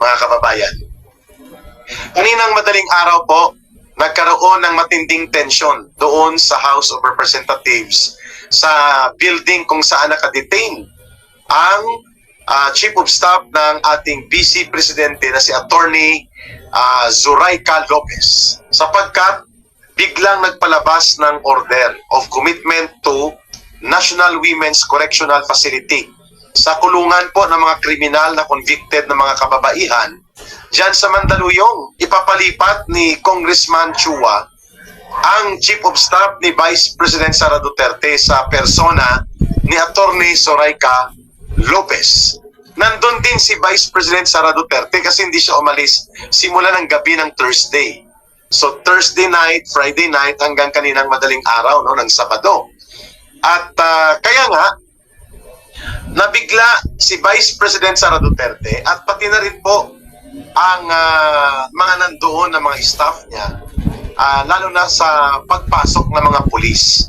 mga kababayan. Kaninang madaling araw po, nagkaroon ng matinding tensyon doon sa House of Representatives sa building kung saan nakadetain ang Chief of Staff ng ating Vice Presidente na si Attorney Zuraica Lopez, sapagkat biglang nagpalabas ng order of commitment to National Women's Correctional Facility sa kulungan po ng mga kriminal na convicted na mga kababaihan diyan sa Mandaluyong. Ipapalipat ni Congressman Chua ang Chief of Staff ni Vice President Sara Duterte sa persona ni Attorney Zuraica Lopez. Nandun din si Vice President Sara Duterte kasi hindi siya umalis simula ng gabi ng Thursday. So Thursday night, Friday night hanggang kaninang madaling araw ng Sabado. At kaya nga nabigla si Vice President Sara Duterte at pati na rin po ang mga nandoon na mga staff niya, lalo na sa pagpasok ng mga pulis,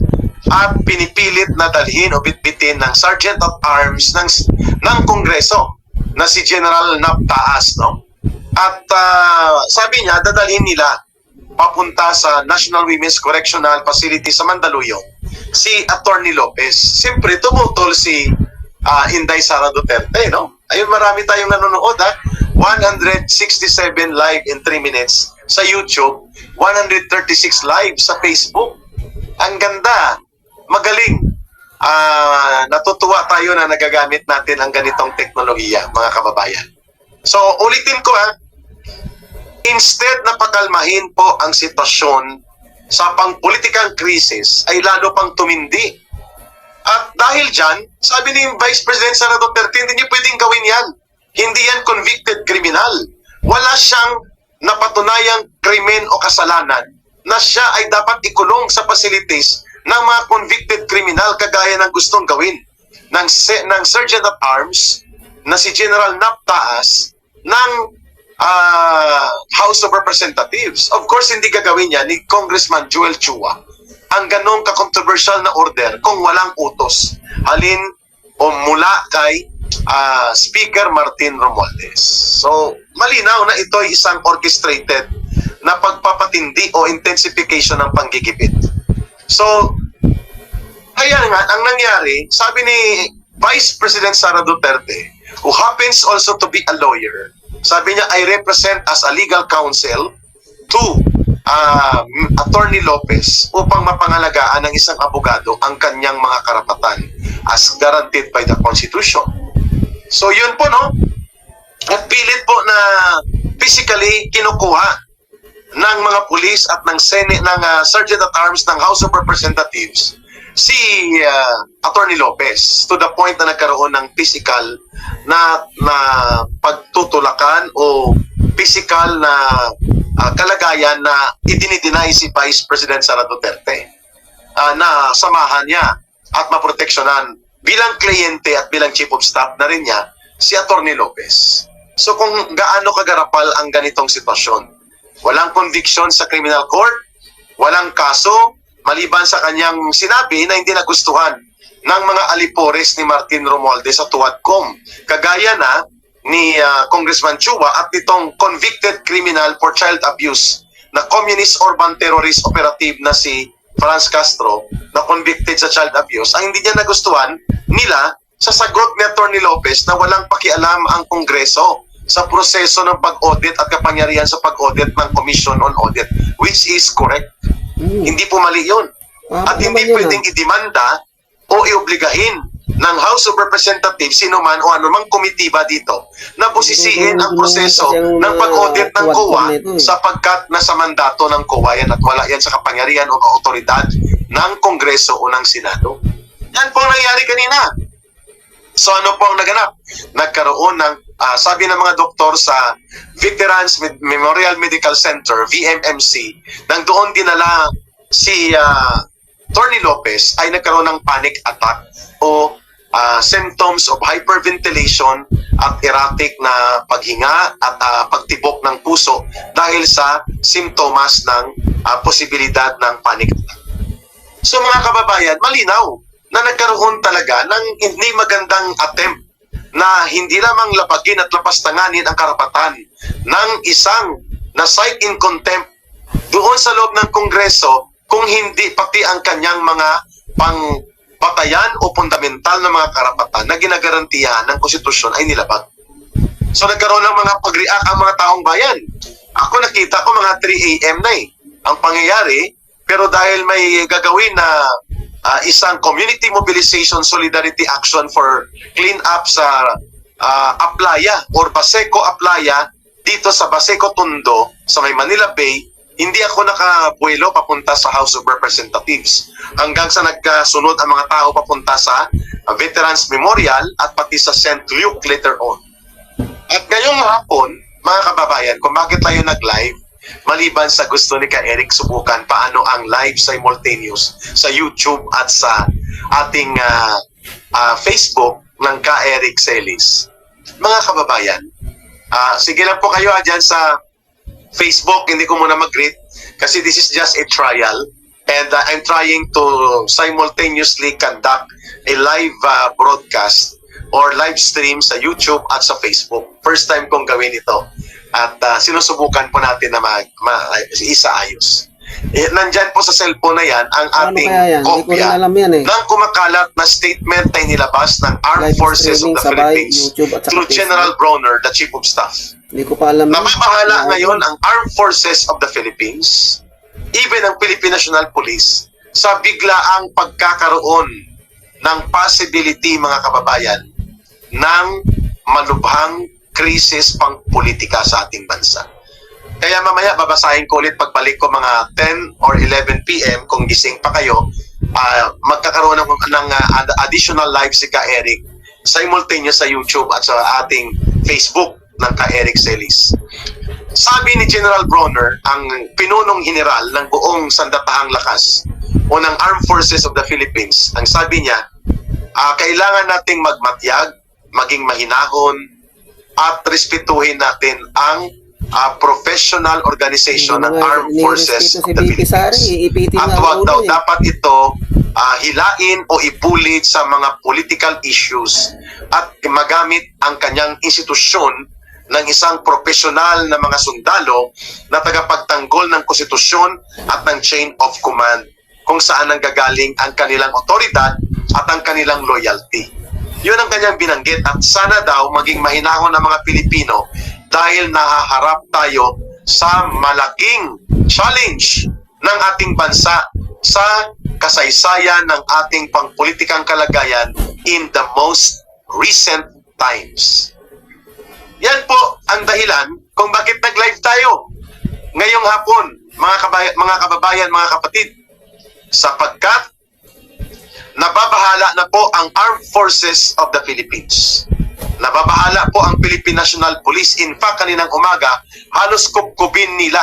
at pinipilit na dalhin o bitbitin ng Sergeant of Arms ng Kongreso na si General Nap Taas, no? At sabi niya, dadalhin nila papunta sa National Women's Correctional Facility sa Mandaluyong si Attorney Lopez. Siyempre, tumutol si Inday Sara Duterte, no? Ayun, marami tayong nanonood, 167 live in 3 minutes sa YouTube, 136 live sa Facebook. Ang ganda, magaling. Natutuwa tayo na nagagamit natin ang ganitong teknolohiya, mga kababayan. So, ulitin ko instead na pakalmahin po ang sitwasyon sa pang-politikang krisis, ay lalo pang tumindi. At dahil dyan, sabi ni Vice President Sara Duterte, hindi niyo pwedeng gawin yan. Hindi yan convicted criminal. Wala siyang napatunayang krimen o kasalanan na siya ay dapat ikulong sa facilities ng mga convicted criminal kagaya ng gustong gawin ng Sergeant of Arms na si General Nap Taas ng House of Representatives. Of course, hindi gagawin niya ni Congressman Joel Chua ang ganong ka-controversial na order kung walang utos halin o mula kay Speaker Martin Romualdez. So, malinaw na ito ay isang orchestrated na pagpapatindi o intensification ng panggigipit. So, kaya nga, ang nangyari, sabi ni Vice President Sara Duterte, who happens also to be a lawyer, sabi niya, I represent as a legal counsel to Attorney Lopez upang mapangalagaan ng isang abogado ang kanyang mga karapatan as guaranteed by the Constitution. So yun po, no? At pilit po na physically kinukuha ng mga pulis at ng Senate, ng Sergeant at Arms ng House of Representatives si Attorney Lopez to the point na nagkaroon ng physical na pagtutulakan o physical na kalagayan na idinideny si Vice President Sara Duterte na samahan niya at maproteksyonan bilang kliyente at bilang Chief of Staff na rin niya si Attorney Lopez. So kung gaano kagarapal ang ganitong sitwasyon, walang conviction sa criminal court, walang kaso, maliban sa kanyang sinabi na hindi nagustuhan ng mga alipores ni Martin Romualdez sa Tuadcom, kagaya na ni Congressman Chua at itong convicted criminal for child abuse na communist urban terrorist operative na si Franz Castro na convicted sa child abuse. Ang hindi niya nagustuhan nila sa sagot ni Attorney Lopez na walang pakialam ang Kongreso sa proseso ng pag-audit at kapangyarihan sa pag-audit ng Commission on Audit, which is correct. Hindi po mali yun. At hindi pwedeng idemanda o iobligahin ng House of Representatives sino man o anumang komitiba dito na posisihin ang proseso ng pag-audit ng COA sapagkat nasa mandato ng COA yan at wala yan sa kapangyarihan o autoridad ng Kongreso o ng Senado. Yan po ang nangyari kanina. So ano po ang naganap? Nagkaroon ng, sabi ng mga doktor sa Veterans Memorial Medical Center, VMMC, nang doon dinala si Attorney Lopez ay nagkaroon ng panic attack o symptoms of hyperventilation at erratic na paghinga at pagtibok ng puso dahil sa simptomas ng posibilidad ng panic attack. So mga kababayan, malinaw na nagkaroon talaga ng hindi magandang attempt na hindi lamang labagin at lapastanganin ang karapatan ng isang na cite in contempt doon sa loob ng Kongreso kung hindi pati ang kanyang mga pangpatayan o fundamental na mga karapatan na ginagarantiyahan ng konstitusyon ay nilabag. So nagkaroon ng mga pag-react ang mga taong bayan. Ako nakita ko mga 3 a.m. na ang pangyayari, pero dahil may gagawin na isang community mobilization solidarity action for clean up sa Aplaya or Baseco Aplaya dito sa Baseco Tondo sa may Manila Bay, hindi ako nakabuelo papunta sa House of Representatives hanggang sa nagkasunod ang mga tao papunta sa Veterans Memorial at pati sa St. Luke later on. At ngayong hapon, mga kababayan, kung bakit tayo nag-live, maliban sa gusto ni Ka Eric subukan paano ang live simultaneous sa YouTube at sa ating Facebook ng Ka Eric Celis. Mga kababayan, sige lang po kayo dyan sa Facebook, hindi ko muna mag-greet kasi this is just a trial and I'm trying to simultaneously conduct a live broadcast or live stream sa YouTube at sa Facebook. First time kong gawin ito. At sinusubukan po natin na isaayos. Nandyan po sa cellphone na yan ang ating kopya ng kumakalat na statement na inilabas ng Armed Forces of the Philippines through General Bronner, the Chief of Staff. Hindi ko pa alam. Nababahala ngayon ang Armed Forces of the Philippines, even ang Philippine National Police, sa biglaang pagkakaroon ng possibility, mga kababayan, ng malubhang krisis pang politika sa ating bansa. Kaya mamaya babasahin ko ulit pagbalik ko mga 10 or 11 p.m. kung gising pa kayo, magkakaroon ng additional live si Ka Eric simultaneous sa YouTube at sa ating Facebook ng Ka Eric Celis. Sabi ni General Bronner, ang pinunong general ng buong sandatahang lakas o ng Armed Forces of the Philippines, ang sabi niya, kailangan nating magmatyag, maging mahinahon, at respetuhin natin ang professional organization ng Armed Forces of the Philippines. At huwag daw dapat ito hilain o ipulit sa mga political issues at magamit ang kanyang institusyon ng isang profesional na mga sundalo na tagapagtanggol ng konstitusyon at ng chain of command kung saan nanggagaling ang kanilang otoridad at ang kanilang loyalty. Yun ang kanyang binanggit at sana daw maging mahinahon ng mga Pilipino dahil nahaharap tayo sa malaking challenge ng ating bansa sa kasaysayan ng ating pangpolitikang kalagayan in the most recent times. Yan po ang dahilan kung bakit nag-live tayo ngayong hapon, mga kababayan, mga kapatid, sapagkat nababahala na po ang Armed Forces of the Philippines. Nababahala po ang Philippine National Police. In fact, kaninang umaga, halos kupkubin nila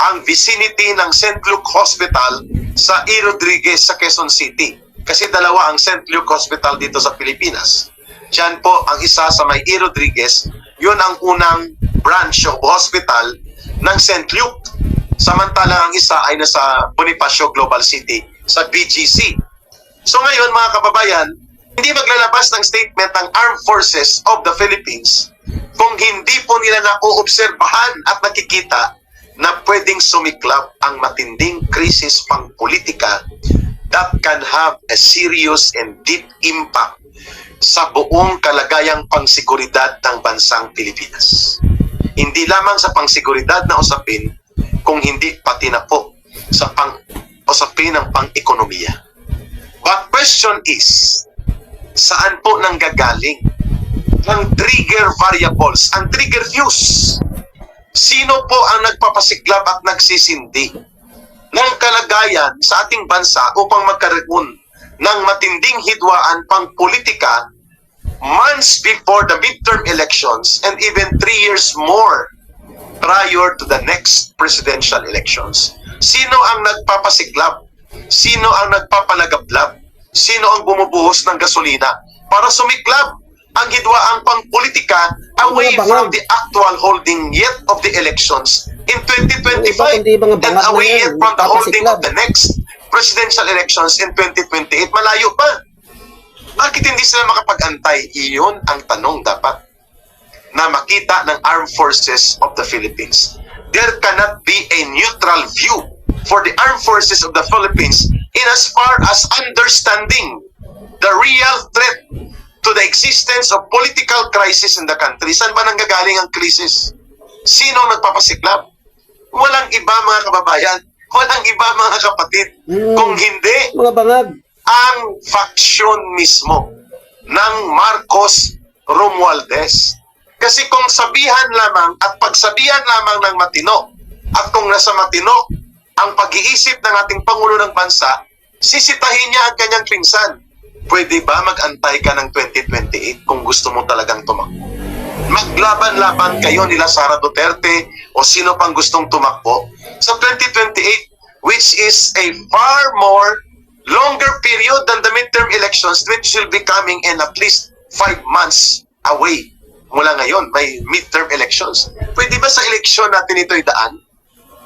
ang vicinity ng St. Luke Hospital sa E. Rodriguez sa Quezon City. Kasi dalawa ang St. Luke Hospital dito sa Pilipinas. Diyan po ang isa sa may E. Rodriguez, yun ang unang branch o hospital ng St. Luke. Samantalang ang isa ay nasa Bonifacio Global City sa BGC. So ngayon, mga kababayan, hindi maglalabas ng statement ng Armed Forces of the Philippines kung hindi po nila nauobserbahan at nakikita na pwedeng sumiklab ang matinding krisis pang politika that can have a serious and deep impact sa buong kalagayang pangsiguridad ng bansang Pilipinas. Hindi lamang sa pangsiguridad na usapin, kung hindi pati na po sa usapin ng pang-ekonomiya. But question is, saan po nanggagaling ang trigger variables, ang trigger fuse? Sino po ang nagpapasiklab at nagsisindi ng kalagayan sa ating bansa upang magkaroon ng matinding hidwaan pang politika months before the midterm elections and even 3 years more prior to the next presidential elections? Sino ang nagpapasiklab? Sino ang nagpapalagablab? Sino ang bumubuhos ng gasolina para sumiklab ang hidwaang pang-politika away from the actual holding yet of the elections in 2025 and away yet from the holding of the next presidential elections in 2028? Malayo pa. Bakit hindi sila makapag-antay? Iyon ang tanong dapat na makita ng Armed Forces of the Philippines. There cannot be a neutral view for the Armed Forces of the Philippines in as far as understanding the real threat to the existence of political crisis in the country. Saan ba nanggagaling ang krisis? Sino ang nagpapasiklab? Walang iba, mga kababayan. Walang iba, mga kapatid. Kung hindi, Mga bangag. ang faction mismo ng Marcos Romualdez. Kasi kung sabihan lamang at pagsabihan lamang ng matino, at kung nasa matino ang pag-iisip ng ating Pangulo ng Bansa, sisitahin niya ang kanyang pinsan. Pwede ba mag-antay ka ng 2028 kung gusto mo talagang tumakbo? Maglaban-laban kayo nila Sara Duterte o sino pang gustong tumakbo sa 2028, which is a far more longer period than the midterm elections, which will be coming in at least 5 months away. Mula ngayon, may midterm elections. Pwede ba sa eleksyon natin ito idaan?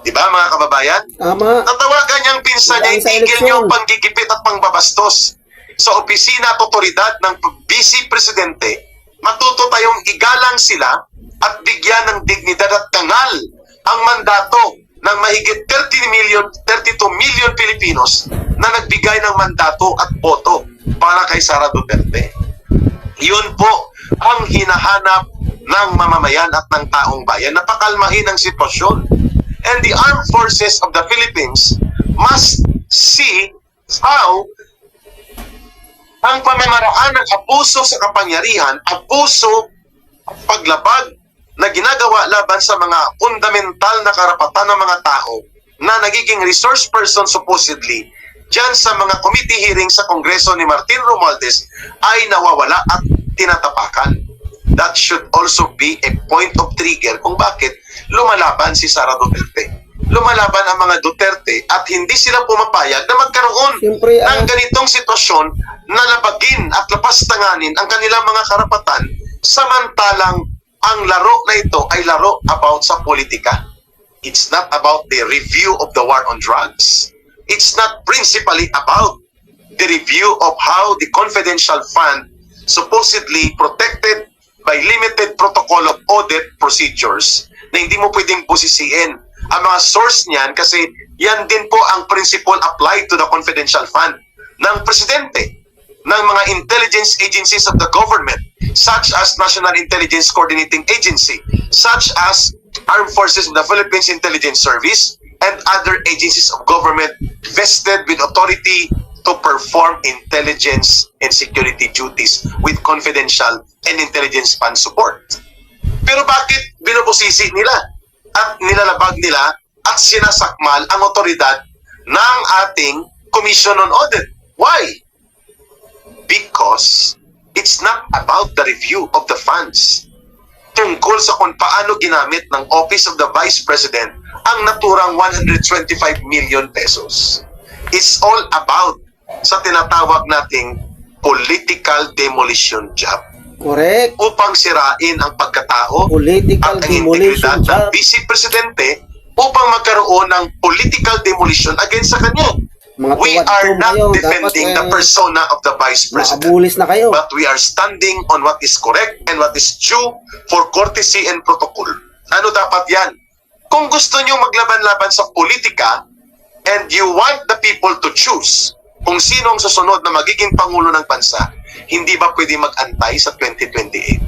Diba, mga kababayan? Tama. Natawagan niyang pinsan niya, Idaan sa itigil eleksyon. niyo ang panggigipit at pangbabastos sa opisina at otoridad ng Vice Presidente. Matuto tayong igalang sila at bigyan ng dignidad at kangal ang mandato ng mahigit 32 million Pilipinos na nagbigay ng mandato at boto para kay Sara Duterte. Yun po ang hinahanap ng mamamayan at ng taong bayan. Napakalmahin ang sitwasyon. And the Armed Forces of the Philippines must see how ang pamamaraan ng abuso sa kapangyarihan, abuso at paglabag na ginagawa laban sa mga fundamental na karapatan ng mga tao na nagiging resource person supposedly dyan sa mga committee hearing sa Kongreso ni Martin Romualdez ay nawawala at tinatapakan. That should also be a point of trigger kung bakit lumalaban si Sara Duterte. Lumalaban ang mga Duterte at hindi sila pumapayag na magkaroon Siyempre, ng ganitong sitwasyon na labagin at lapastanganin ang kanilang mga karapatan samantalang ang laro na ito ay laro about sa politika. It's not about the review of the war on drugs. It's not principally about the review of how the confidential fund supposedly protected by limited protocol of audit procedures na hindi mo pwedeng posisiin ang mga source niyan kasi yan din po ang principle applied to the confidential fund ng presidente, ng mga intelligence agencies of the government such as National Intelligence Coordinating Agency, such as Armed Forces of the Philippines Intelligence Service, and other agencies of government vested with authority to perform intelligence and security duties with confidential and intelligence fund support. Pero bakit binubusisi nila at nilalabag nila at sinasakmal ang otoridad ng ating Commission on Audit? Why? Because it's not about the review of the funds. Tungkol sa kung paano ginamit ng Office of the Vice President ang naturang 125 million pesos. It's all about sa tinatawag nating political demolition job. Correct. Upang sirain ang pagkatao Political at ang demolition integridad ng job. Vice Presidente upang magkaroon ng political demolition against sa kanya. Mga We tuwad are po not kayo. defending the persona of the Vice President, Nakabulis na kayo. but we are standing on what is correct and what is due for courtesy and protocol. Ano dapat yan? Kung gusto nyo maglaban-laban sa politika and you want the people to choose kung sino ang susunod na magiging Pangulo ng Bansa, hindi ba pwede mag-antay sa 2028?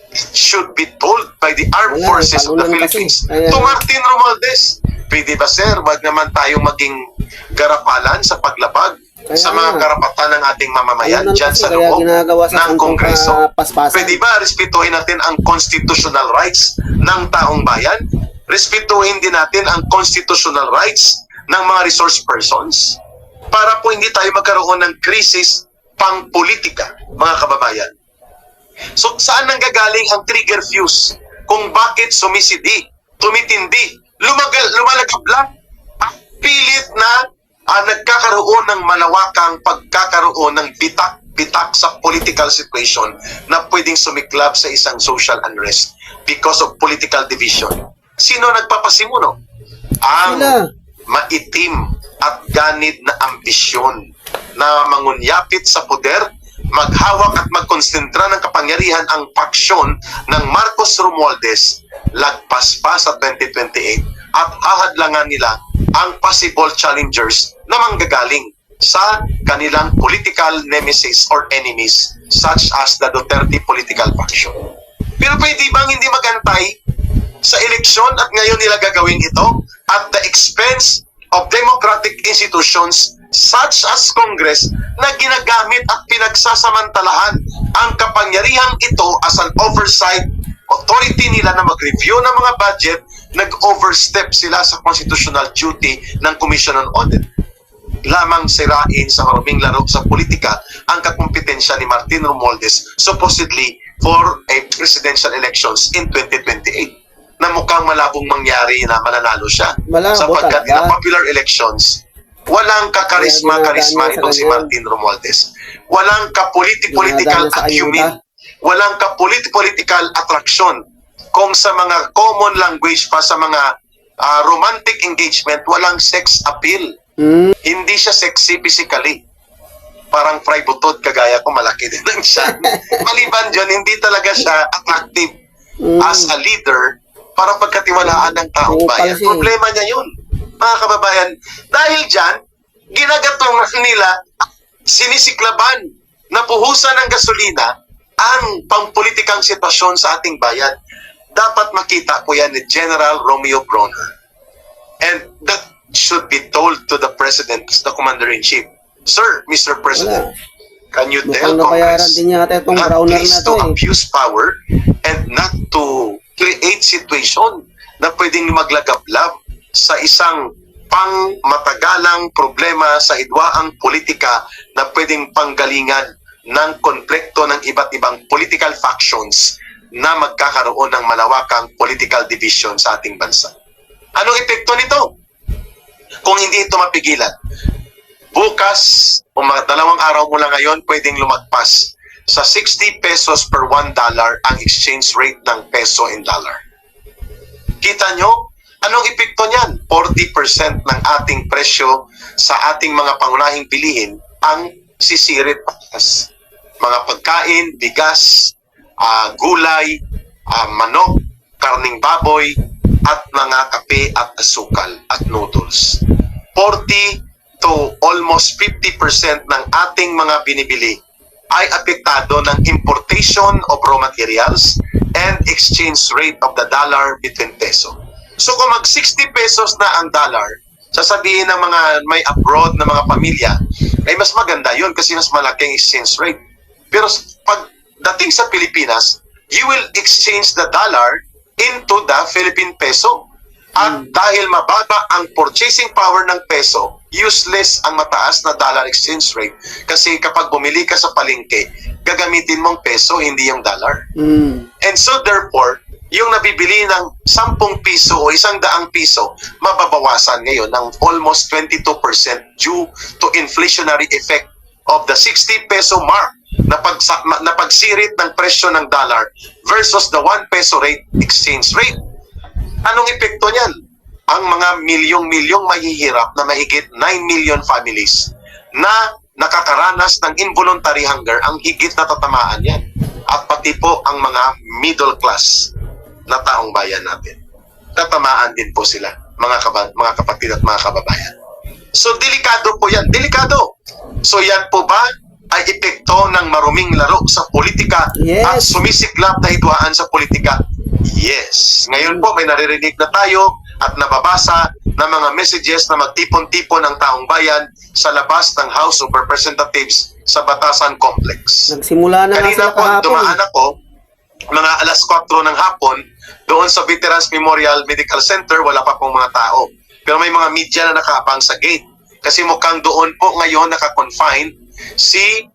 It should be told by the Armed Wala, Forces of the talunan Philippines kasi. Ayan. to Martin Romualdez. Pwede ba, sir, wag naman tayong maging garapalan sa paglabag Kaya sa mga nga. karapatan ng ating mamamayan Talunan dyan kasi, sa kaya loob ginagawa sa ng kantong Kongreso? paspasan. Pwede ba respetuhin natin ang constitutional rights ng taong bayan? Respetuhin din natin ang constitutional rights ng mga resource persons para po hindi tayo magkaroon ng krisis pang-politika, mga kababayan. So, saan nanggagaling ang trigger fuse? Kung bakit sumisidi, tumitindi, lumalagabla, pilit na nagkakaroon ng malawakang pagkakaroon ng bitak sa political situation na pwedeng sumiklab sa isang social unrest because of political division. Sino nagpapasimuno? Ang Sila. maitim at ganid na ambisyon na mangunyapit sa poder maghawak at magkonsentra ng kapangyarihan ang paksyon ng Marcos Romualdez, lagpas pa sa 2028 at hahadlangan nila ang possible challengers na manggagaling sa kanilang political nemesis or enemies such as the Duterte political faction. Pero pwede bang hindi magantay sa eleksyon at ngayon nila gagawin ito at the expense of democratic institutions such as Congress na ginagamit at pinagsasamantalahan ang kapangyarihang ito as an oversight authority nila na mag-review ng mga budget, nag-overstep sila sa constitutional duty ng Commission on Audit. Lamang sirain sa maruming laro sa politika ang kakumpetensya ni Martin Romualdez supposedly for a presidential elections in 2028 na mukhang malabong mangyari na mananalo siya. Sapagkat in the popular elections, walang kakarisma-karisma itong si Martin Romualdez. Walang ka-political acumen. Walang ka-political attraction. Kung sa mga common language pa sa mga romantic engagement, walang sex appeal. Hindi siya sexy physically. Parang fry butod, kagaya ko, malaki din ang siya. Maliban dyan, hindi talaga siya attractive as a leader para pagkatiwalaan ng taong bayan. Problema niya yun, mga kababayan. Dahil dyan, ginagatungan nila, sinisiklaban, napuhusan ng gasolina ang pampolitikang sitwasyon sa ating bayan. Dapat makita po yan ni General Romeo Bronner. And that should be told to the President, the Commander-in-Chief. Sir, Mr. President, can you tell Congress not please to abuse power and not to create situation na pwedeng maglagablab sa isang pangmatagalang problema sa hidwaang politika na pwedeng panggalingan ng konflikto ng iba't ibang political factions na magkakaroon ng malawakang political division sa ating bansa. Anong epekto nito? Kung hindi ito mapigilan, bukas o mga 2 araw mula ngayon, pwedeng lumagpas sa 60 pesos per $1 ang exchange rate ng peso and dollar. Kita nyo? Anong epekto niyan? 40% ng ating presyo sa ating mga pangunahing bilihin ang sisirit patas. Mga pagkain, bigas, gulay, manok, karning baboy, at mga kape at asukal at noodles. 40 to almost 50% ng ating mga binibili ay apektado ng importation of raw materials and exchange rate of the dollar between peso. So kung mag 60 pesos na ang dollar, sasabihin ng mga may abroad na mga pamilya, ay mas maganda yun kasi mas malaking exchange rate. Pero pag dating sa Pilipinas, you will exchange the dollar into the Philippine peso. At dahil mababa ang purchasing power ng peso, useless ang mataas na dollar exchange rate. Kasi kapag bumili ka sa palengke, gagamitin mong peso, hindi yung dollar. And so therefore, yung nabibili ng 10 piso o 100 piso, mababawasan ngayon ng almost 22% due to inflationary effect of the 60 peso mark na pagsirit ng presyo ng dollar versus the 1 peso rate exchange rate. Anong epekto niyan? Ang mga milyong-milyong mahihirap na mahigit 9 million families na nakakaranas ng involuntary hunger, ang higit na tatamaan yan. At pati po ang mga middle class na taong bayan natin. Tatamaan din po sila, mga kapatid at mga kababayan. So, delikado po yan. Delikado. So, yan po ba ay epekto ng maruming laro sa politika at sumisiklab na hidwaan sa politika? Yes. Ngayon po, may naririnig na tayo at nababasa na mga messages na magtipon-tipon ng taong bayan sa labas ng House of Representatives sa Batasan Complex. Nagsimula na kanina po, dumaan ako, mga 4:00 ng hapon, doon sa Veterans Memorial Medical Center, wala pa pong mga tao. Pero may mga media na nakaabang sa gate. Kasi mukhang doon po ngayon naka-confine si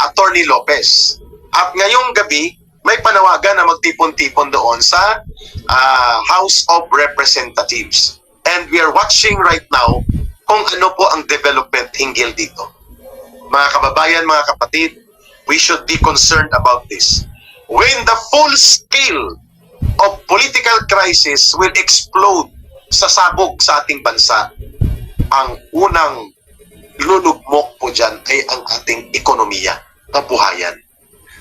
Attorney Lopez. At ngayong gabi, may panawagan na magtipon-tipon doon sa House of Representatives. And we are watching right now kung ano po ang development hinggil dito. Mga kababayan, mga kapatid, we should be concerned about this. When the full scale of political crisis will explode sa sabog sa ating bansa, ang unang lulugmok po dyan ay ang ating ekonomiya. kabuhayan.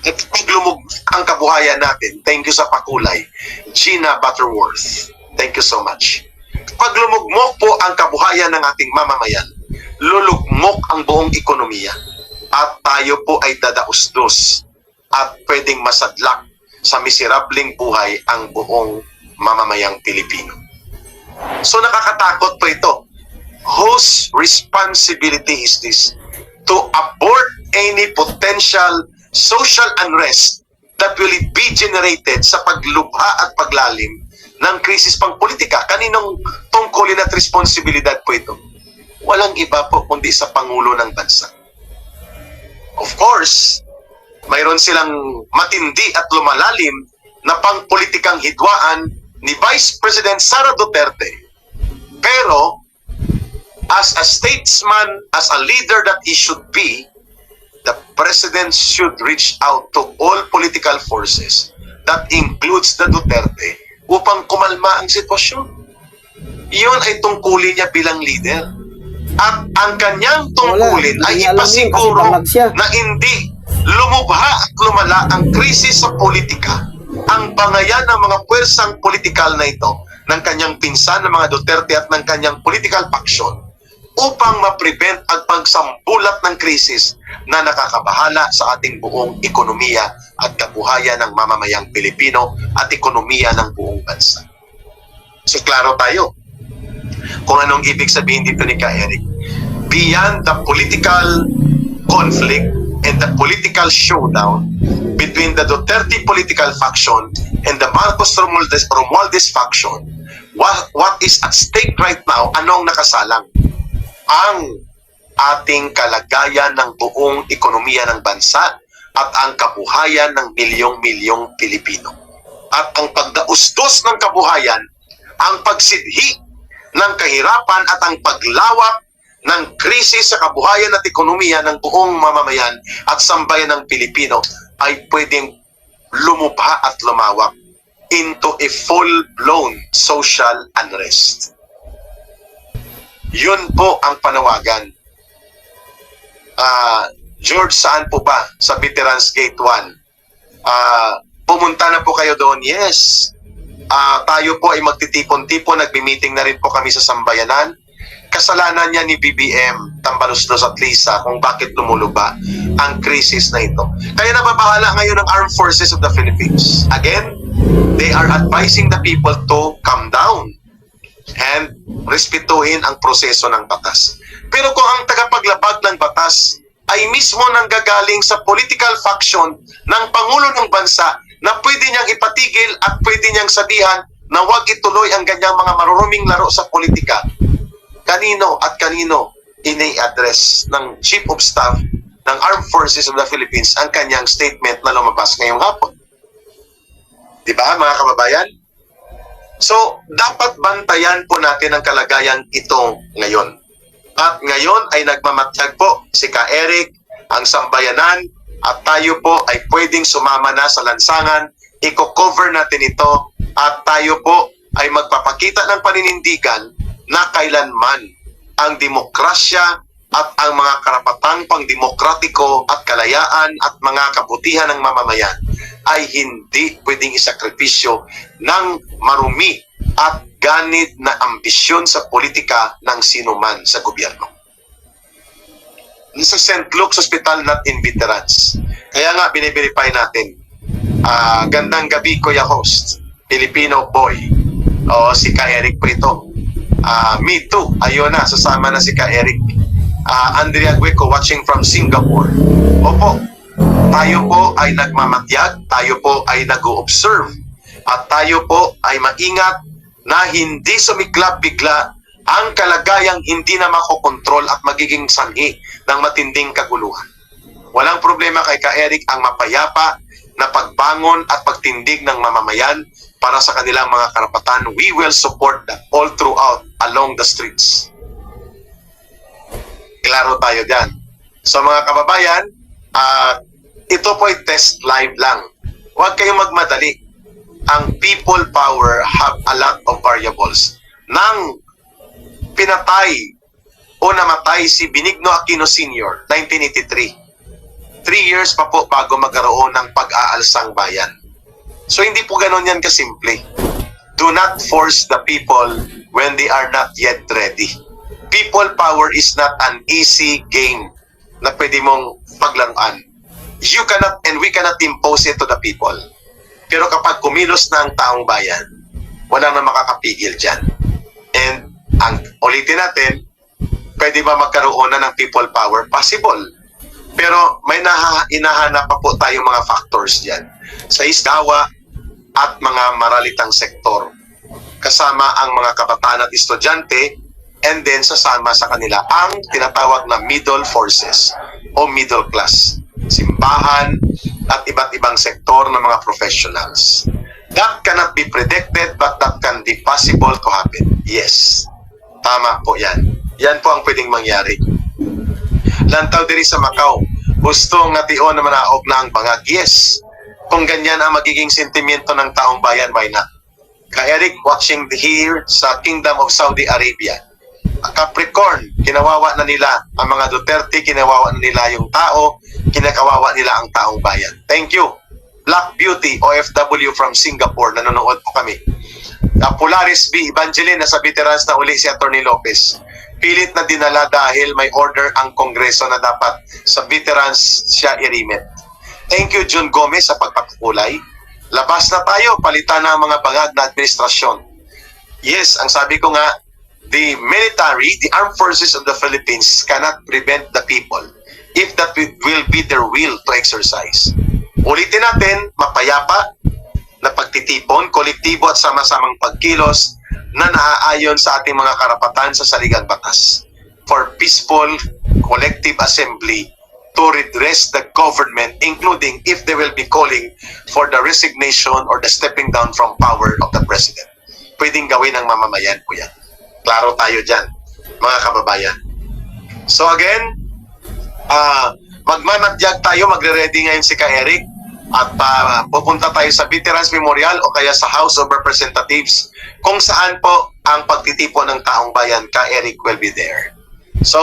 At paglumog ang kabuhayan natin, thank you sa pakulay, Gina Butterworth. Thank you so much. Pag lumugmok po ang kabuhayan ng ating mamamayan, lulugmok ang buong ekonomiya at tayo po ay dadausdos at pwedeng masadlak sa miserableng buhay ang buong mamamayang Pilipino. So nakakatakot po ito. Whose responsibility is this? To abort any potential social unrest that will be generated sa paglubha at paglalim ng krisis pangpolitika. Kaninong tungkulin at responsibilidad po ito? Walang iba po kundi sa Pangulo ng Bansa. Of course, mayroon silang matindi at lumalalim na pangpolitikang hidwaan ni Vice President Sara Duterte. Pero, as a statesman, as a leader that he should be, the President should reach out to all political forces, that includes the Duterte, upang kumalma ang sitwasyon. Iyon ay tungkulin niya bilang leader. At ang kanyang tungkulin ay ipasiguro na hindi lumubha at lumala ang krisis sa politika. Ang bangayan ng mga pwersang politikal na ito ng kanyang pinsan ng mga Duterte at ng kanyang political faction upang ma-prevent ang pagsambulat ng krisis na nakakabahala sa ating buong ekonomiya at kabuhayan ng mamamayang Pilipino at ekonomiya ng buong bansa. So klaro tayo kung anong ibig sabihin dito ni Ka-Eric. Beyond the political conflict and the political showdown between the Duterte political faction and the Marcos Romualdez faction, what is at stake right now, anong nakasalang? Ang ating kalagayan ng buong ekonomiya ng bansa at ang kabuhayan ng milyong-milyong Pilipino. At ang pagdaustos ng kabuhayan, ang pagsidhi ng kahirapan at ang paglawak ng krisis sa kabuhayan at ekonomiya ng buong mamamayan at sambayan ng Pilipino ay pwedeng lumubha at lumawak into a full-blown social unrest. Yun po ang panawagan. George, saan po ba? Sa Veterans Gate 1. Pumunta na po kayo doon? Yes. Tayo po ay magtitipon-tipon, nagbi-meeting na rin po kami sa Sambayanan. Kasalanan niya ni BBM, Tambaluslos at Lisa kung bakit lumuluba ang krisis na ito. Kaya nababahala ngayon ng Armed Forces of the Philippines. Again, they are advising the people to calm down and respetuhin ang proseso ng batas. Pero kung ang tagapaglabag ng batas ay mismo nanggagaling sa political faction ng Pangulo ng Bansa na pwede niyang ipatigil at pwede niyang sabihan na huwag ituloy ang ganyang mga maruruming laro sa politika, kanino at kanino ini-address ng Chief of Staff ng Armed Forces of the Philippines ang kanyang statement na lumabas ngayong hapon? Di ba, mga kababayan? So, dapat bantayan po natin ang kalagayan ito ngayon. At ngayon ay nagmamatyag po si Ka-Eric, ang Sambayanan, at tayo po ay pwedeng sumama na sa lansangan, i-cover natin ito, at tayo po ay magpapakita ng paninindigan na kailanman ang demokrasya at ang mga karapatang pangdemokratiko at kalayaan at mga kabutihan ng mamamayan ay hindi pwedeng isakripisyo ng marumi at ganid na ambisyon sa politika ng sinuman sa gobyerno. Sa St. Luke's Hospital, not in veterans. Kaya nga, biniverify natin. Gandang gabi, Kuya Host. Filipino boy. O, si Ka-Eric po ito. Me too. Ayun na, sasama na si Ka-Eric. Andrea Gueco watching from Singapore. Opo, tayo po ay nagmamatyag, tayo po ay nag-o-observe, at tayo po ay maingat na hindi sumiklab bigla ang kalagayang hindi na makokontrol at magiging sanhi ng matinding kaguluhan. Walang problema kay Ka-Eric ang mapayapa na pagbangon at pagtindig ng mamamayan para sa kanilang mga karapatan. We will support that all throughout along the streets. Klaro tayo dyan. So mga kababayan, ito po ay test live lang. Huwag kayong magmadali. Ang people power have a lot of variables. Nang pinatay o namatay si Benigno Aquino Sr., 1983, 3 years pa po bago magkaroon ng pag-aalsang bayan. So hindi po ganun yan kasimple. Do not force the people when they are not yet ready. People power is not an easy game na pwede mong paglaruan. You cannot and we cannot impose it to the people. Pero kapag kumilos na ang taong bayan, wala na makakapigil dyan. And ang ulitin natin, pwede ba magkaroon na ng people power? Possible. Pero may inahanap pa po tayo mga factors dyan. Sa isdawa at mga maralitang sektor. Kasama ang mga kabataan at estudyante, and then sasama sa kanila ang tinatawag na middle forces o middle class. Simbahan at iba't ibang sektor ng mga professionals. That cannot be predicted but that can be possible to happen. Yes. Tama po yan. Yan po ang pwedeng mangyari. Lantaw diri sa Macau, gusto nga tion na manaog na ang bangag. Yes. Kung ganyan ang magiging sentimiento ng taong bayan, why not? Ka Eric, watching here sa Kingdom of Saudi Arabia. Capricorn, kinawawa na nila ang mga Duterte, kinawawa na nila yung tao, kinakawawa nila ang taong bayan. Thank you. Black Beauty, OFW from Singapore, nanonood po kami. Polaris B, Evangeline, nasa veterans na uli si Atty. Lopez. Pilit na dinala dahil may order ang Kongreso na dapat sa veterans siya i-remit. Thank you, Jun Gomez, sa pagpapakulay. Labas na tayo, palitan na ang mga bangag na administrasyon. Yes, ang sabi ko nga, the military, the armed forces of the Philippines cannot prevent the people if that will be their will to exercise. Ulitin natin, mapayapa na pagtitipon, kolektibo at sama-samang pagkilos na naaayon sa ating mga karapatan sa saligang batas for peaceful collective assembly to redress the government, including if they will be calling for the resignation or the stepping down from power of the president. Pwedeng gawin ng mamamayan po yan. Klaro tayo dyan, mga kababayan. So again, magmamadyag tayo, magre-ready ngayon si Ka Eric at pupunta tayo sa Veterans Memorial o kaya sa House of Representatives kung saan po ang pagtitipon ng taong bayan. Ka Eric will be there. So,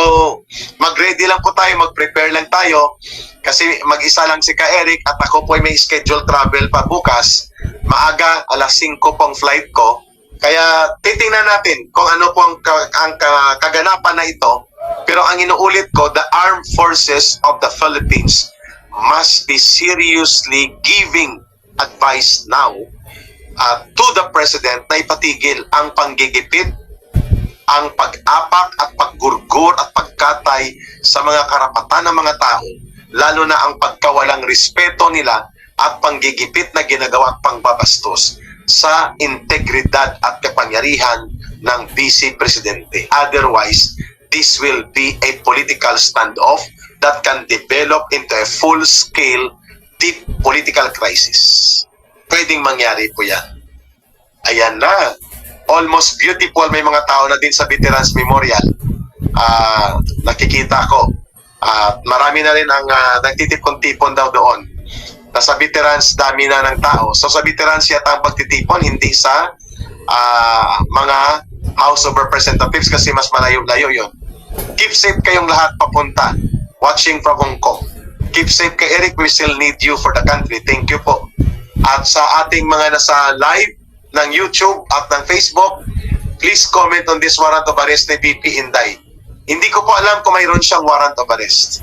mag-ready lang po tayo, mag-prepare lang tayo kasi mag-isa lang si Ka Eric at ako po ay may schedule travel pa bukas. Maaga, alas 5 pong flight ko. Kaya titingnan natin kung ano po ang kaganapan na ito. Pero ang inuulit ko, the armed forces of the Philippines must be seriously giving advice now to the President na ipatigil ang panggigipit, ang pag-apak at paggurgur at pagkatay sa mga karapatan ng mga tao, lalo na ang pagkawalang respeto nila at panggigipit na ginagawa at pangbabastos sa integridad at kapangyarihan ng Vice Presidente. Otherwise, this will be a political standoff that can develop into a full-scale deep political crisis. Pwedeng mangyari po yan. Ayan na. Almost beautiful, may mga tao na din sa Veterans Memorial. Nakikita ko. Marami na rin ang nagtitipon-tipon daw doon. Nasa veterans, dami na ng tao. So sa veterans yata ang pagtitipon, hindi sa mga House of Representatives kasi mas malayo-layo yon. Keep safe kayong lahat papunta. Watching from Hong Kong. Keep safe kay Eric, we still need you for the country. Thank you po. At sa ating mga nasa live ng YouTube at ng Facebook, please comment on this warrant of arrest ni VP Inday. Hindi ko po alam kung mayroon siyang warrant of arrest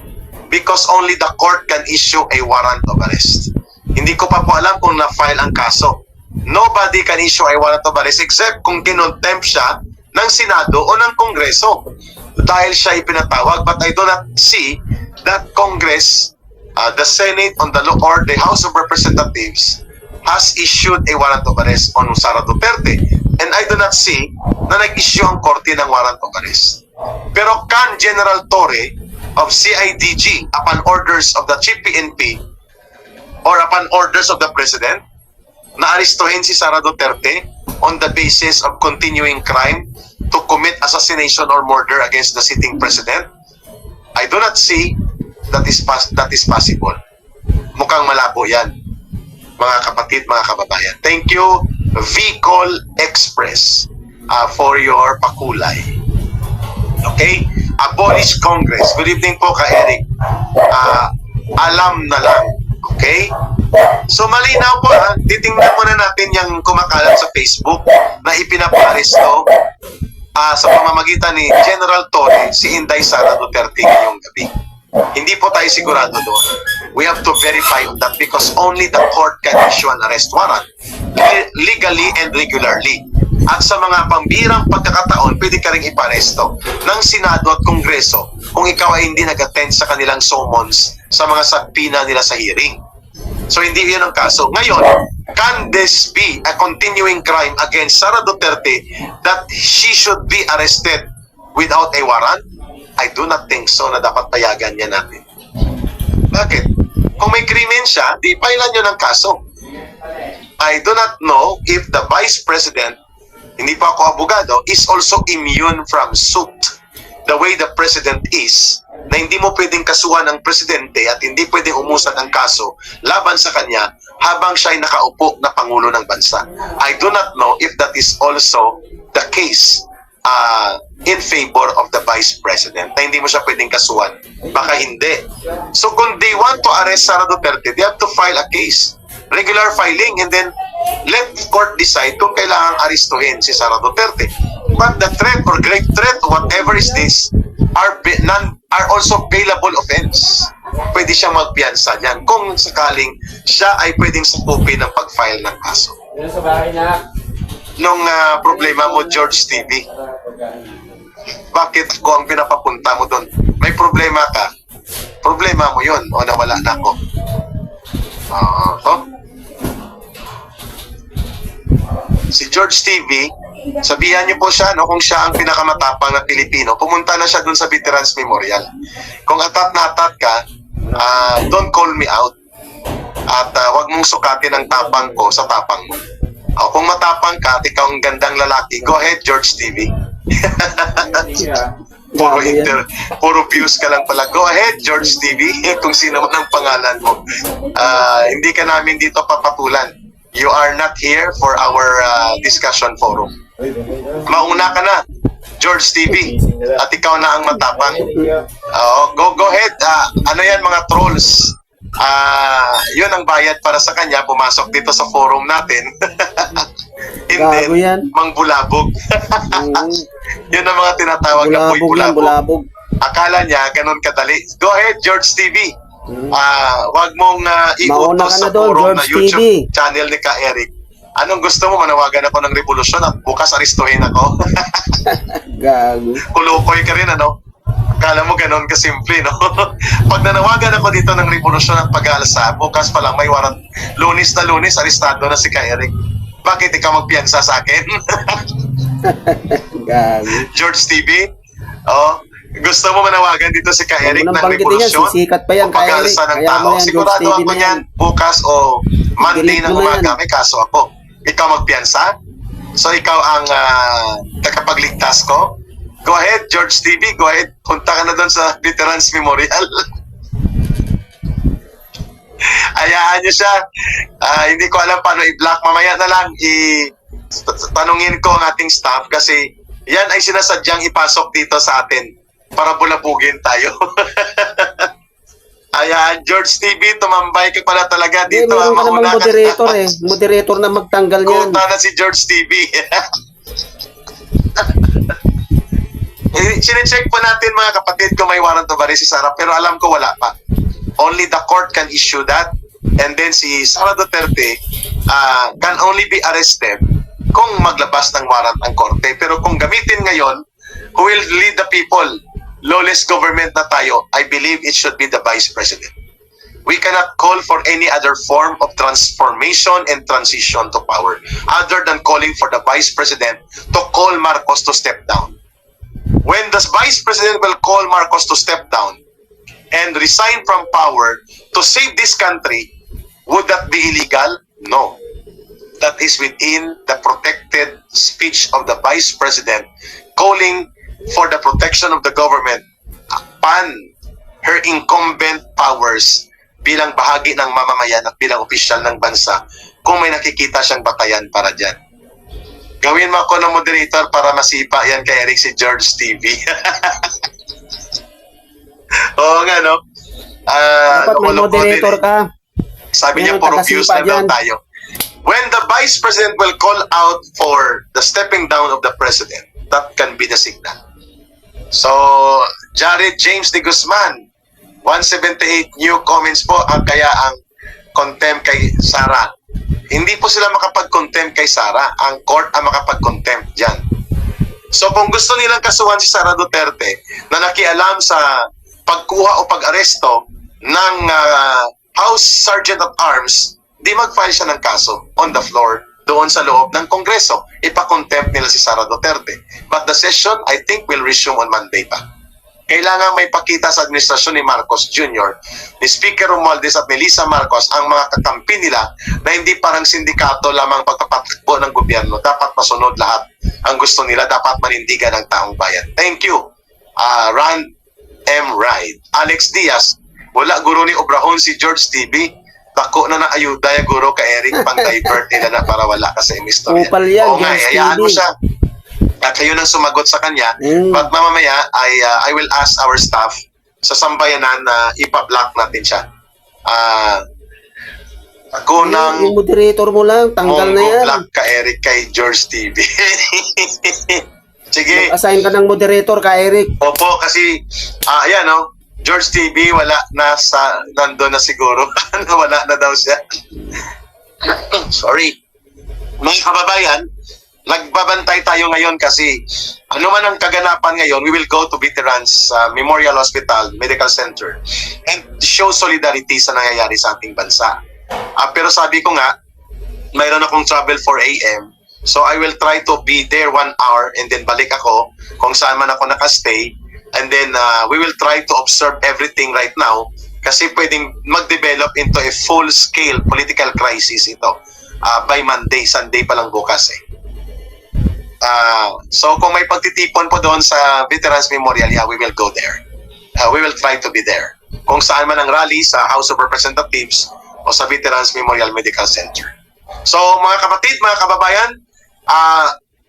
because only the court can issue a warrant of arrest. Hindi ko pa po alam kung na-file ang kaso. Nobody can issue a warrant of arrest except kung kinontempt siya ng Senado o ng Kongreso dahil siya ipinatawag, but I do not see that Congress, the Senate on the or the House of Representatives has issued a warrant of arrest on Sara Duterte. And I do not see na nag-issue ang korte ng warrant of arrest. Pero can General Torre of CIDG upon orders of the Chief PNP or upon orders of the President na aristuhin si Sara Duterte on the basis of continuing crime to commit assassination or murder against the sitting President? I do not see that is possible. Mukhang malabo yan, mga kapatid, mga kababayan. Thank you, Vicol Express, for your pakulay. Okay? Abolish Congress. Good evening po ka Eric. alam na lang. Okay? So malinaw po titingnan muna natin yung kumakalat sa Facebook na ipinaparesto sa pamamagitan ni General Torre si Inday Sara Duterte ngayong gabi. Hindi po tayo sigurado doon. We have to verify on that because only the court can issue an arrest warrant legally and regularly. At sa mga pambirang pagkakataon, pwede ka rin iparesto ng Senado at Kongreso kung ikaw ay hindi nag-attend sa kanilang summons sa mga sabina nila sa hearing. So hindi yun ang kaso. Ngayon, can this be a continuing crime against Sara Duterte that she should be arrested without a warrant? I do not think so na dapat payagan niya natin. Bakit? Kung may krimen siya, di pailan nyo ng kaso. I do not know if the Vice President, hindi pa ako abogado, is also immune from suit. The way the President is, na hindi mo pwedeng kasuhan ng Presidente at hindi pwedeng umusan ng kaso laban sa kanya habang siya ay nakaupo na Pangulo ng Bansa. I do not know if that is also the case in favor of the Vice President, na hindi mo siya pwedeng kasuhan. Baka hindi. So kung they want to arrest Sara Duterte, they have to file a case. Regular filing, and then let the court decide kung kailangang arestuhin si Sara Duterte. But the threat or great threat, whatever is this, are also bailable offense. Pwede siyang magpiyansa niyan kung sakaling siya ay pwedeng sakupin ng pag-file ng kaso. Nung problema mo, George TV, bakit ako ang pinapapunta mo doon? May problema ka. Problema mo yun o nawala na ako. Si George TV, sabihan niyo po siya, no, kung siya ang pinakamatapang na Pilipino, pumunta na siya doon sa Veterans Memorial. Kung atat na atat ka, don't call me out. At wag mong sukatin ang tapang ko sa tapang mo. Kung matapang ka at ikaw ang gandang lalaki, go ahead, George TV. Puro views ka lang pala. Go ahead, George TV, kung sino man ang pangalan mo. Hindi ka namin dito papatulan. You are not here for our discussion forum. Mauna ka na, George TV, at ikaw na ang matapang. Go ahead. Ano yan, mga trolls? Yun ang bayad para sa kanya pumasok dito sa forum natin. And then mangbulabog. Yun ang mga tinatawag na bulabog. Akala niya ganun kadali. Go ahead, George TV. Wag mong iutos sa forum na YouTube channel ni Ka Eric. Anong gusto mo? Manawagan ako ng revolusyon at bukas aristuhin ako. Gago. Kulukoy ka rin, ano? Akala mo ganun kasimple, no? Pag nanawagan ako dito ng revolusyon at pag-aalsa, bukas pa lang may warrant. Lunes na Lunes, arestado na si Ka Eric. Bakit ikaw magpiyansa sa akin? Gago. George TV? Gusto mo manawagan dito si Ka Eric ng revolusyon? Sikat pa yan, o pag-aalsa ng tao? Sigurado ako niyan, bukas o Monday ng umaga, may kaso ako. Ikaw magpiyansa? So ikaw ang tagapagligtas ko? Go ahead, George TV. Go ahead. Punta ka na doon sa Veterans Memorial. Ayaan niyo siya. Hindi ko alam paano i-block. Mamaya na lang tanungin ko ang ating staff kasi yan ay sinasadyang ipasok dito sa atin para bulabugin tayo. Ayan, George TV, tumambay ka pala talaga dito. Mauna ka moderator moderator na magtanggal niyan. Kunta na si George TV. Sinecheck po natin mga kapatid kung may warrant of arrest si Sara, pero alam ko wala pa. Only the court can issue that, and then si Sara Duterte can only be arrested kung maglabas ng warrant ang korte. Pero kung gamitin ngayon, who will lead the people? Lawless government na tayo. I believe it should be the Vice President. We cannot call for any other form of transformation and transition to power other than calling for the Vice President to call Marcos to step down. When the Vice President will call Marcos to step down and resign from power to save this country, would that be illegal? No. That is within the protected speech of the Vice President calling for the protection of the government upon her incumbent powers bilang bahagi ng mamamayan at bilang opisyal ng bansa kung may nakikita siyang batayan para dyan. Gawin mo ako ng moderator para masipa yan kay Eric si George TV. Oo nga, no? Dapat may loko-loko moderator din eh. ka. Sabi niya, Yan, puro views na tagasipa daw dyan. tayo. When the Vice President will call out for the stepping down of the President, that can be the signal. So, Jared James de Guzman, 178 new comments po, kaya ang contempt kay Sara. Hindi po sila makapag-contempt kay Sara. Ang court ang makapag-contempt dyan. So kung gusto nilang kasuhan si Sara Duterte na nakialam sa pagkuha o pag-aresto ng House Sergeant at Arms, di mag-file siya ng kaso on the floor doon sa loob ng Kongreso. Ipa-contempt nila si Sara Duterte. But the session, I think, will resume on Monday pa. Kailangan may pakita sa administrasyon ni Marcos Jr., ni Speaker Romualdez at ni Lisa Marcos ang mga kakampi nila na hindi parang sindikato lamang pagpapatakbo ng gobyerno. Dapat masunod lahat. Ang gusto nila, dapat manindigan ng taong bayan. Thank you, Ron M. Ride. Alex Diaz, wala guro ni Obrahon si George TV. Tako na naayuda yung guro ka Eric pang divert nila na para wala kasi imistorya. Upal yan, Oo nga, George hayaan mo TV. siya. At kayo nang sumagot sa kanya. But mamamaya, I will ask our staff sa sambayanan na ipa-block natin siya. Ako nang Yung moderator mo lang, tanggal na yan. block ka Eric kay George TV. Sige. Assign ka ng moderator ka, Eric. Opo, kasi, ayan no, George TV, wala na sa, nandun na siguro. Wala na daw siya. Sorry. Mga kababayan, nagbabantay tayo ngayon kasi ano man ang kaganapan ngayon, we will go to Veterans Memorial Hospital Medical Center and show solidarity sa nangyayari sa ating bansa. Pero sabi ko nga, mayroon akong travel 4 a.m. So I will try to be there 1 hour and then balik ako kung saan man ako nakastay. And then we will try to observe everything right now kasi pwedeng mag-develop into a full-scale political crisis ito by Monday, Sunday pa lang bukas eh. So kung may pagtitipon po doon sa Veterans Memorial, yeah, we will go there. We will try to be there. Kung saan man ang rally sa House of Representatives o sa Veterans Memorial Medical Center. So mga kapatid, mga kababayan,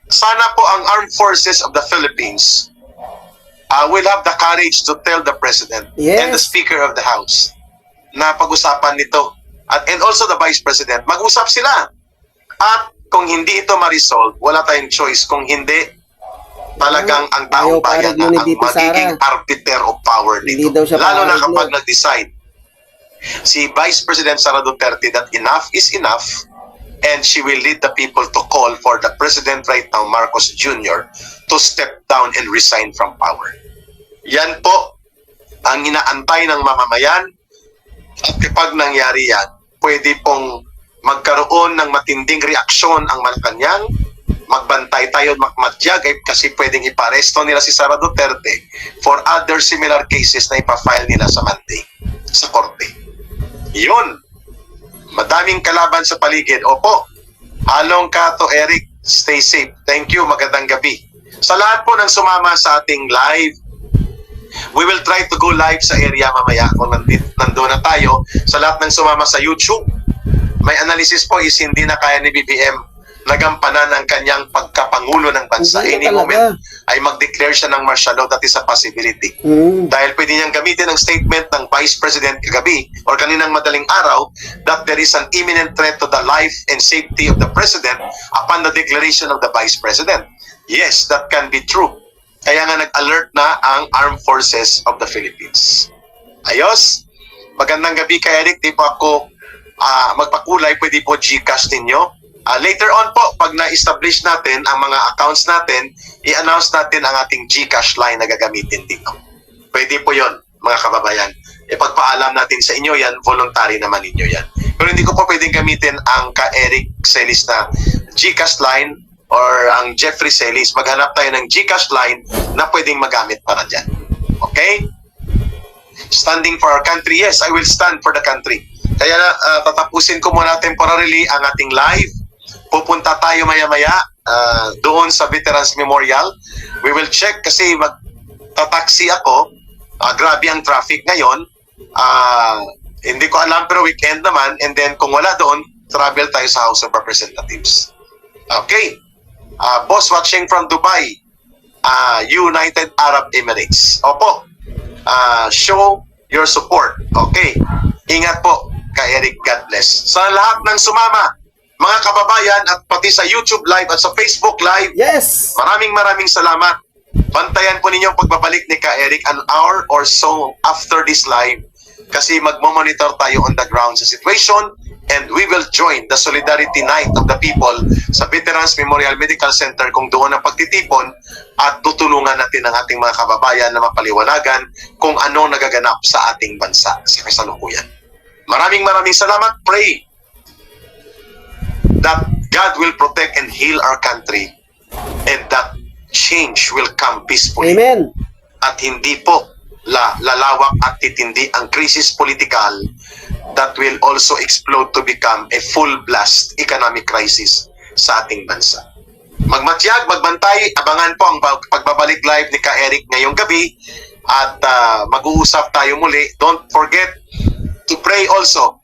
sana po ang Armed Forces of the Philippines will have the courage to tell the President and the Speaker of the House na pag-usapan nito. And also the Vice President, mag-usap sila. At kung hindi ito ma-resolve, wala tayong choice. Kung hindi, talagang ang taong bayan na ang magiging arbiter of power dito. Lalo na kapag nag-decide si Vice President Sara Duterte that enough is enough and she will lead the people to call for the President right now, Marcos Jr., to step down and resign from power. Yan po ang inaantay ng mamamayan at kapag nangyari yan, pwede pong magkaroon ng matinding reaksyon ang Malacanang, magbantay tayo at magmatyag kasi pwedeng iparesto nila si Sara Duterte for other similar cases na ipafile nila sa Monday sa korte. Yun. Madaming kalaban sa paligid. Opo. Halong ka to Eric. Stay safe. Thank you. Magandang gabi. Sa lahat po ng sumama sa ating live, we will try to go live sa area mamaya kung nandun na tayo. Sa lahat ng sumama sa YouTube, may analysis po is hindi na kaya ni BBM nagampanan ang kanyang pagkapangulo ng bansa. Any moment ay mag-declare siya ng martial law. That is a possibility. Dahil pwede niyang gamitin ang statement ng Vice President kagabi or kaninang madaling araw that there is an imminent threat to the life and safety of the President upon the declaration of the Vice President. Yes, that can be true. Kaya nga nag-alert na ang Armed Forces of the Philippines. Ayos? Magandang gabi kay Eric. Di po ako magpakulay, pwede po GCash ninyo. Later on po, pag na-establish natin ang mga accounts natin, i-announce natin ang ating GCash line na gagamitin dito. Pwede po yon mga kababayan. Ipagpaalam natin sa inyo yan, voluntary naman ninyo yan. Pero hindi ko po pwedeng gamitin ang ka-Eric Celis na GCash line or ang Jeffrey Celis. Maghanap tayo ng GCash line na pwedeng magamit para dyan. Okay? Standing for our country. Yes, I will stand for the country. Kaya tatapusin ko muna temporarily ang ating live. Pupunta tayo maya-maya doon sa Veterans Memorial. We will check kasi magtataksi ako. Grabe ang traffic ngayon. Hindi ko alam pero weekend naman. And then kung wala doon, travel tayo sa House of Representatives. Okay. Boss watching from Dubai. United Arab Emirates. Opo. Show your support. Okay. Ingat po, Ka Eric. God bless. Sa lahat ng sumama, mga kababayan, at pati sa YouTube Live at sa Facebook Live, Yes! maraming salamat. Bantayan po ninyo ang pagbabalik ni Ka Eric an hour or so after this live kasi magmomonitor tayo on the ground sa situation, and we will join the Solidarity Night of the People sa Veterans Memorial Medical Center kung doon ang pagtitipon, at tutulungan natin ang ating mga kababayan na mapaliwanagan kung ano nagaganap sa ating bansa sa kasalukuyan. Maraming salamat. Pray that God will protect and heal our country and that change will come peacefully. Amen! At hindi po lalawak at titindi ang krisis politikal that will also explode to become a full-blast economic crisis sa ating bansa. Magmatyag, magbantay, abangan po ang pagbabalik live ni Ka Eric ngayong gabi at mag-uusap tayo muli. Don't forget to pray also